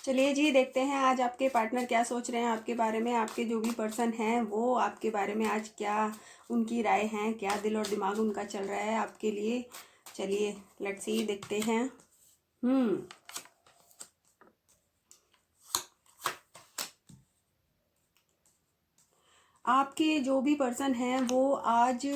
चलिए जी, देखते हैं आज आपके पार्टनर क्या सोच रहे हैं आपके बारे में। आपके जो भी पर्सन हैं वो आपके बारे में आज क्या उनकी राय है, क्या दिल और दिमाग उनका चल रहा है आपके लिए। चलिए लेट्स सी, देखते हैं। आपके जो भी पर्सन हैं वो आज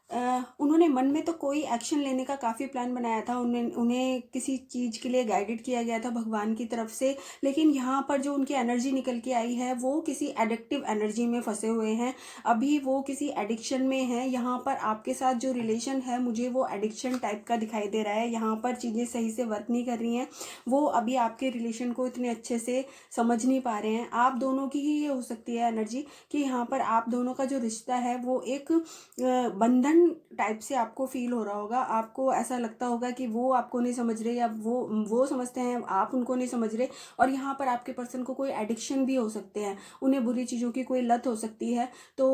उन्होंने मन में तो कोई एक्शन लेने का काफ़ी प्लान बनाया था। उन्हें किसी चीज़ के लिए गाइडेड किया गया था भगवान की तरफ से, लेकिन यहाँ पर जो उनकी एनर्जी निकल के आई है वो किसी एडिक्टिव एनर्जी में फंसे हुए हैं। अभी वो किसी एडिक्शन में हैं। यहाँ पर आपके साथ जो रिलेशन है मुझे वो एडिक्शन टाइप का दिखाई दे रहा है। यहाँ पर चीज़ें सही से वर्क नहीं कर रही हैं। वो अभी आपके रिलेशन को इतने अच्छे से समझ नहीं पा रहे हैं। आप दोनों की ही ये हो सकती है एनर्जी कि यहाँ पर आप दोनों का जो रिश्ता है वो एक बंधन टाइप से आपको फील हो रहा होगा। आपको ऐसा लगता होगा कि वो आपको नहीं समझ रहे या वो समझते हैं, आप उनको नहीं समझ रहे। और यहाँ पर आपके पर्सन को कोई एडिक्शन भी हो सकते हैं, उन्हें बुरी चीज़ों की कोई लत हो सकती है। तो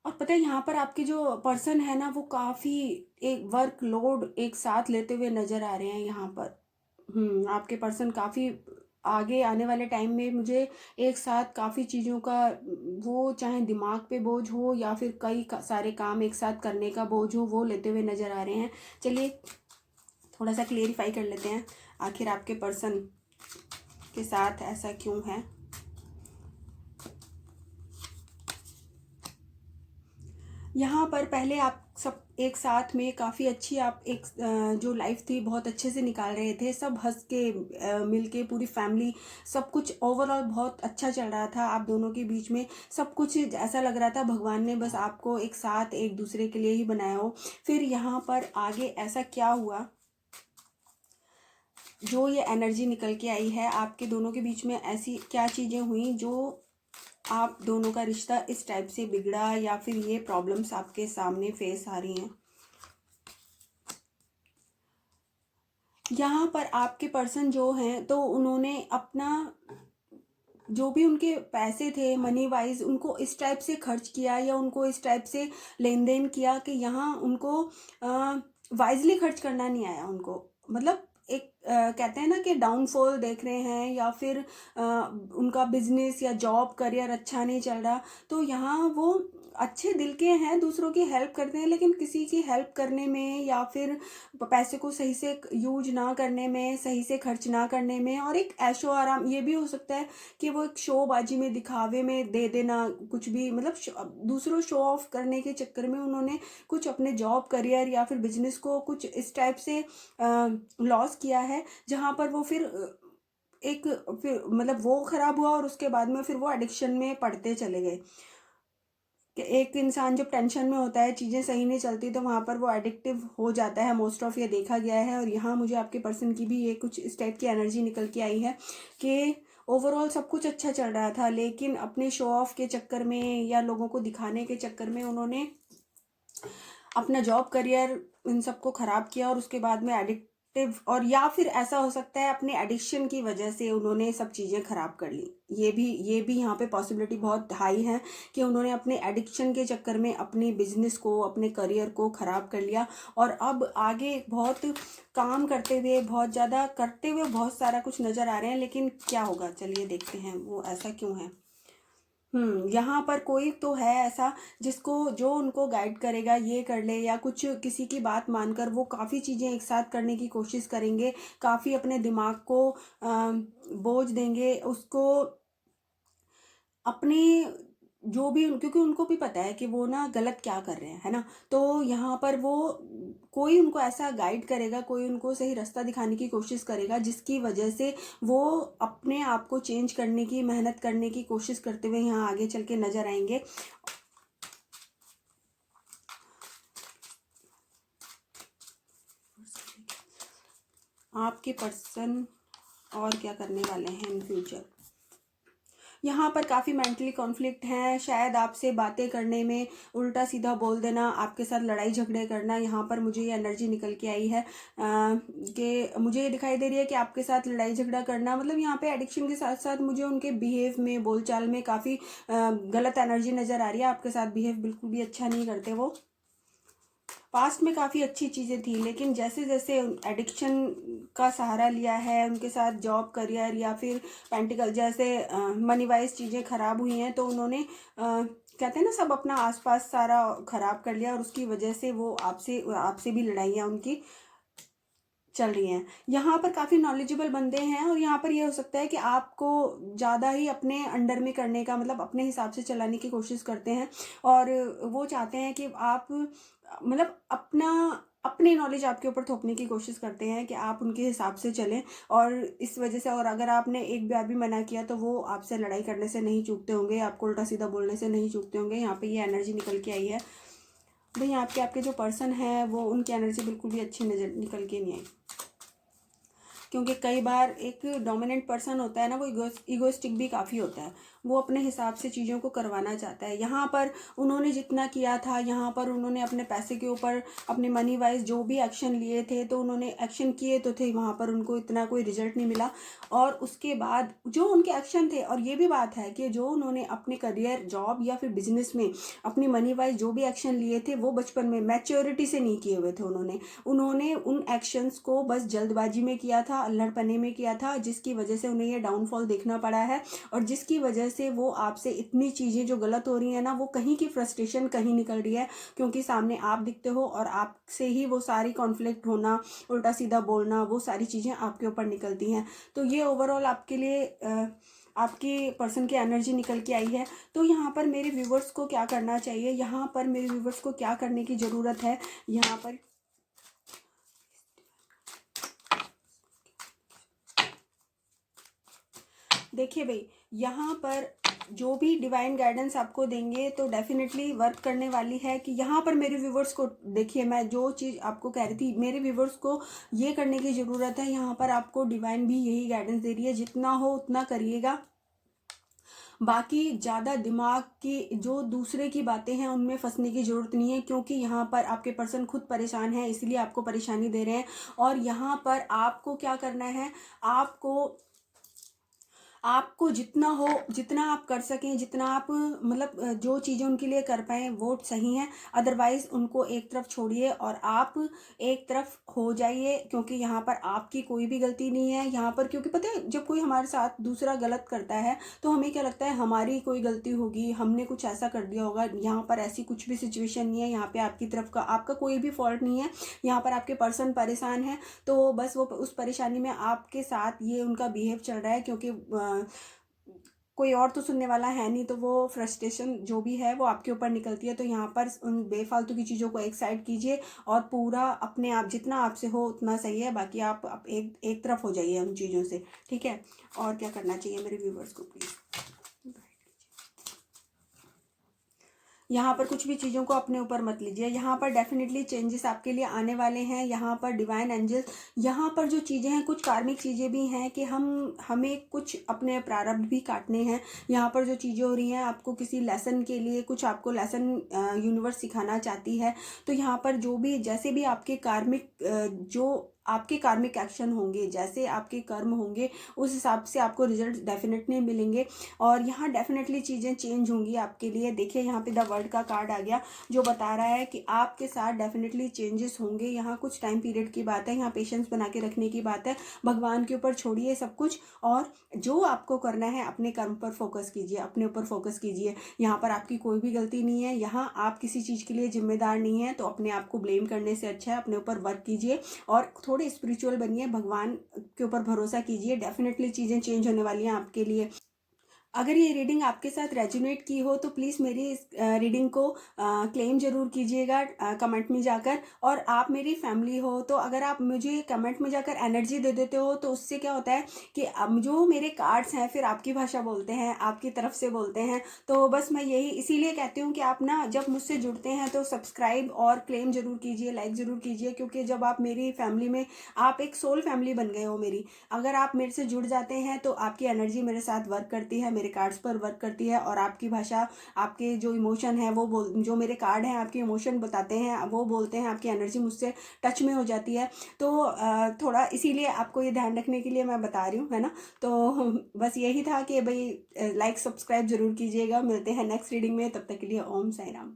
और पता है यहाँ पर आपके जो पर्सन है ना वो काफ़ी एक वर्क लोड एक साथ लेते हुए नज़र आ रहे हैं यहाँ पर। आपके पर्सन काफ़ी आगे आने वाले टाइम में मुझे एक साथ काफ़ी चीज़ों का, वो चाहे दिमाग पे बोझ हो या फिर सारे काम एक साथ करने का बोझ हो, वो लेते हुए नज़र आ रहे हैं। चलिए थोड़ा सा क्लेरिफाई कर लेते हैं, आखिर आपके पर्सन के साथ ऐसा क्यों है। यहाँ पर पहले आप सब एक साथ में काफ़ी अच्छी आप एक जो लाइफ थी बहुत अच्छे से निकाल रहे थे, सब हंस के मिल के पूरी फैमिली, सब कुछ ओवरऑल बहुत अच्छा चल रहा था आप दोनों के बीच में। सब कुछ ऐसा लग रहा था भगवान ने बस आपको एक साथ एक दूसरे के लिए ही बनाया हो। फिर यहाँ पर आगे ऐसा क्या हुआ, जो ये एनर्जी निकल के आई है आपके दोनों के बीच में, ऐसी क्या चीज़ें हुई जो आप दोनों का रिश्ता इस टाइप से बिगड़ा या फिर ये प्रॉब्लम्स आपके सामने फेस आ रही हैं। यहाँ पर आपके पर्सन जो हैं तो उन्होंने अपना जो भी उनके पैसे थे मनी वाइज उनको इस टाइप से खर्च किया या उनको इस टाइप से लेन देन किया कि यहाँ उनको वाइजली खर्च करना नहीं आया उनको। मतलब एक कहते हैं ना कि डाउनफॉल देख रहे हैं या फिर उनका बिजनेस या जॉब करियर अच्छा नहीं चल रहा। तो यहाँ वो अच्छे दिल के हैं, दूसरों की हेल्प करते हैं, लेकिन किसी की हेल्प करने में या फिर पैसे को सही से यूज ना करने में, सही से खर्च ना करने में, और एक ऐशो आराम, ये भी हो सकता है कि वो एक शोबाजी में दिखावे में दे देना कुछ भी, मतलब दूसरों शो ऑफ करने के चक्कर में उन्होंने कुछ अपने जॉब करियर या फिर बिजनेस को कुछ इस टाइप से लॉस किया है, जहाँ पर वो फिर एक फिर मतलब वो खराब हुआ और उसके बाद में फिर वो एडिक्शन में पड़ते चले गए। कि एक इंसान जब टेंशन में होता है, चीज़ें सही नहीं चलती, तो वहाँ पर वो एडिक्टिव हो जाता है। मोस्ट ऑफ ये देखा गया है। और यहाँ मुझे आपके पर्सन की भी ये कुछ इस टाइप की एनर्जी निकल के आई है कि ओवरऑल सब कुछ अच्छा चल रहा था, लेकिन अपने शो ऑफ के चक्कर में या लोगों को दिखाने के चक्कर में उन्होंने अपना जॉब करियर इन सबको ख़राब किया और उसके बाद में एडिक्टिव, और या फिर ऐसा हो सकता है अपने एडिक्शन की वजह से उन्होंने सब चीज़ें ख़राब कर ली। ये भी यहाँ पे पॉसिबिलिटी बहुत हाई है कि उन्होंने अपने एडिक्शन के चक्कर में अपनी बिजनेस को, अपने करियर को ख़राब कर लिया। और अब आगे बहुत काम करते हुए, बहुत ज़्यादा करते हुए बहुत सारा कुछ नज़र आ रहे हैं, लेकिन क्या होगा चलिए देखते हैं वो ऐसा क्यों है। यहाँ पर कोई तो है ऐसा जिसको, जो उनको गाइड करेगा ये कर ले, या कुछ किसी की बात मानकर वो काफ़ी चीज़ें एक साथ करने की कोशिश करेंगे, काफ़ी अपने दिमाग को बोझ देंगे उसको अपने, जो भी क्योंकि उनको भी पता है कि वो ना गलत क्या कर रहे हैं, है ना। तो यहाँ पर वो कोई उनको ऐसा गाइड करेगा, कोई उनको सही रास्ता दिखाने की कोशिश करेगा, जिसकी वजह से वो अपने आप को चेंज करने की, मेहनत करने की कोशिश करते हुए यहाँ आगे चल के नजर आएंगे। आपके पर्सन और क्या करने वाले हैं इन फ्यूचर। यहाँ पर काफ़ी मेंटली कॉन्फ्लिक्ट हैं, शायद आपसे बातें करने में उल्टा सीधा बोल देना, आपके साथ लड़ाई झगड़े करना। यहाँ पर मुझे ये एनर्जी निकल के आई है कि मुझे ये दिखाई दे रही है कि आपके साथ लड़ाई झगड़ा करना, मतलब यहाँ पे एडिक्शन के साथ साथ मुझे उनके बिहेव में, बोलचाल में काफ़ी गलत एनर्जी नज़र आ रही है। आपके साथ बिहेव बिल्कुल भी अच्छा नहीं करते वो। पास्ट में काफ़ी अच्छी चीज़ें थी, लेकिन जैसे जैसे एडिक्शन का सहारा लिया है, उनके साथ जॉब, करियर या फिर पेंटिकल जैसे मनी वाइज चीज़ें खराब हुई हैं, तो उन्होंने कहते हैं ना, सब अपना आसपास सारा खराब कर लिया, और उसकी वजह से वो आपसे आपसे भी लड़ाइयाँ उनकी चल रही हैं। यहाँ पर काफ़ी नॉलेजेबल बंदे हैं, और यहाँ पर ये हो सकता है कि आपको ज़्यादा ही अपने अंडर में करने का, मतलब अपने हिसाब से चलाने की कोशिश करते हैं, और वो चाहते हैं कि आप मतलब अपनी नॉलेज आपके ऊपर थोपने की कोशिश करते हैं कि आप उनके हिसाब से चलें, और इस वजह से, और अगर आपने एक बार भी मना किया तो वो आपसे लड़ाई करने से नहीं चूकते होंगे, आपको उल्टा सीधा बोलने से नहीं चूकते होंगे। यहाँ पे ये एनर्जी निकल के आई है भाई, आपके आपके जो पर्सन है वो, उनकी एनर्जी बिल्कुल भी अच्छी नजर निकल के नहीं आई, क्योंकि कई बार एक डोमिनेंट पर्सन होता है ना, वो इगोइस्टिक भी काफ़ी होता है, वो अपने हिसाब से चीज़ों को करवाना चाहता है। यहाँ पर उन्होंने जितना किया था, यहाँ पर उन्होंने अपने पैसे के ऊपर, अपने मनी वाइज जो भी एक्शन लिए थे, तो उन्होंने एक्शन किए तो थे, वहाँ पर उनको इतना कोई रिजल्ट नहीं मिला, और उसके बाद जो उनके एक्शन थे, और ये भी बात है कि जो उन्होंने अपने करियर, जॉब या फिर बिजनेस में अपनी मनी वाइज जो भी एक्शन लिए थे, वो बचपन में मैच्योरिटी से नहीं किए हुए थे। उन्होंने उन एक्शंस को बस जल्दबाजी में किया था, अल्हड़पने में किया था, जिसकी वजह से उन्हें ये डाउनफॉल देखना पड़ा है, और जिसकी वजह से वो आपसे इतनी चीज़ें जो गलत हो रही है ना, वो कहीं की फ्रस्ट्रेशन कहीं निकल रही है, क्योंकि सामने आप दिखते हो, और आपसे ही वो सारी कॉन्फ्लिक्ट होना, उल्टा सीधा बोलना, वो सारी चीज़ें आपके ऊपर निकलती हैं। तो ये ओवरऑल आपके लिए आपकी पर्सन की एनर्जी निकल के आई है। तो यहाँ पर मेरे व्यूवर्स को क्या करना चाहिए, यहाँ पर मेरे व्यूवर्स को क्या करने की ज़रूरत है, यहाँ पर देखिए भाई, यहाँ पर जो भी डिवाइन गाइडेंस आपको देंगे तो डेफिनेटली वर्क करने वाली है। कि यहाँ पर मेरे व्यूवर्स को देखिए, मैं जो चीज़ आपको कह रही थी, मेरे व्यूवर्स को ये करने की ज़रूरत है। यहाँ पर आपको डिवाइन भी यही गाइडेंस दे रही है, जितना हो उतना करिएगा, बाकी ज़्यादा दिमाग की जो दूसरे की बातें हैं उनमें फंसने की ज़रूरत नहीं है, क्योंकि यहाँ पर आपके पर्सन खुद परेशान है, इसलिए आपको परेशानी दे रहे हैं। और यहाँ पर आपको क्या करना है, आपको जितना हो, जितना आप कर सकें, जितना आप मतलब जो चीज़ें उनके लिए कर पाएँ वो सही है, अदरवाइज़ उनको एक तरफ छोड़िए और आप एक तरफ हो जाइए, क्योंकि यहाँ पर आपकी कोई भी गलती नहीं है यहाँ पर। क्योंकि पता है, जब कोई हमारे साथ दूसरा गलत करता है तो हमें क्या लगता है, हमारी कोई गलती होगी, हमने कुछ ऐसा कर दिया होगा। यहाँ पर ऐसी कुछ भी सिचुएशन नहीं है, यहाँ पे आपकी तरफ का आपका कोई भी फॉल्ट नहीं है। यहाँ पर आपके पर्सन परेशान है, तो बस वो उस परेशानी में आपके साथ ये उनका बिहेव चल रहा है, क्योंकि कोई और तो सुनने वाला है नहीं, तो वो फ्रस्ट्रेशन जो भी है वो आपके ऊपर निकलती है। तो यहाँ पर उन बेफालतू की चीज़ों को एक साइड कीजिए, और पूरा अपने आप, जितना आपसे हो उतना सही है, बाकी आप एक तरफ हो जाइए उन चीज़ों से, ठीक है। और क्या करना चाहिए मेरे व्यूवर्स को, प्लीज़। यहाँ पर कुछ भी चीज़ों को अपने ऊपर मत लीजिए, यहाँ पर डेफिनेटली चेंजेस आपके लिए आने वाले हैं। यहाँ पर डिवाइन एंजल्स, यहाँ पर जो चीज़ें हैं, कुछ कार्मिक चीज़ें भी हैं कि हमें कुछ अपने प्रारब्ध भी काटने हैं। यहाँ पर जो चीज़ें हो रही हैं, आपको किसी लेसन के लिए, कुछ आपको लेसन यूनिवर्स सिखाना चाहती है। तो यहाँ पर जो भी, जैसे भी आपके कार्मिक जो आपके कार्मिक एक्शन होंगे, जैसे आपके कर्म होंगे, उस हिसाब से आपको रिजल्ट डेफिनेटली मिलेंगे, और यहाँ डेफिनेटली चीज़ें चेंज होंगी आपके लिए। देखिए, यहाँ पे द वर्ल्ड का कार्ड आ गया, जो बता रहा है कि आपके साथ डेफिनेटली चेंजेस होंगे। यहाँ कुछ टाइम पीरियड की बात है, यहाँ पेशेंस बना के रखने की बात है। भगवान के ऊपर छोड़िए सब कुछ, और जो आपको करना है अपने कर्म पर फोकस कीजिए, अपने ऊपर फोकस कीजिए। यहाँ पर आपकी कोई भी गलती नहीं है, यहाँ आप किसी चीज़ के लिए जिम्मेदार नहीं है। तो अपने आप को ब्लेम करने से अच्छा है अपने ऊपर वर्क कीजिए, और थोड़े स्पिरिचुअल बनिए, भगवान के ऊपर भरोसा कीजिए, डेफिनेटली चीज़ें चेंज होने वाली हैं आपके लिए। अगर ये रीडिंग आपके साथ रेजोनेट की हो तो प्लीज़ मेरी इस रीडिंग को क्लेम ज़रूर कीजिएगा कमेंट में जाकर। और आप मेरी फैमिली हो, तो अगर आप मुझे कमेंट में जाकर एनर्जी दे देते हो, तो उससे क्या होता है कि जो मेरे कार्ड्स हैं फिर आपकी भाषा बोलते हैं, आपकी तरफ से बोलते हैं। तो बस मैं यही इसीलिए कहती हूँ कि आप ना, जब मुझसे जुड़ते हैं तो सब्सक्राइब और क्लेम ज़रूर कीजिए, लाइक ज़रूर कीजिए, क्योंकि जब आप मेरी फैमिली में, आप एक सोल फैमिली बन गए हो मेरी। अगर आप मेरे से जुड़ जाते हैं तो आपकी एनर्जी मेरे साथ वर्क करती है, मेरे कार्ड्स पर वर्क करती है, और आपकी भाषा, आपके जो इमोशन है वो जो मेरे कार्ड हैं आपके इमोशन बताते हैं, वो बोलते हैं, आपकी एनर्जी मुझसे टच में हो जाती है। तो थोड़ा इसीलिए आपको ये ध्यान रखने के लिए मैं बता रही हूँ, है ना। तो बस यही था कि भाई लाइक सब्सक्राइब जरूर कीजिएगा। मिलते हैं नेक्स्ट रीडिंग में, तब तक के लिए ओम साई राम।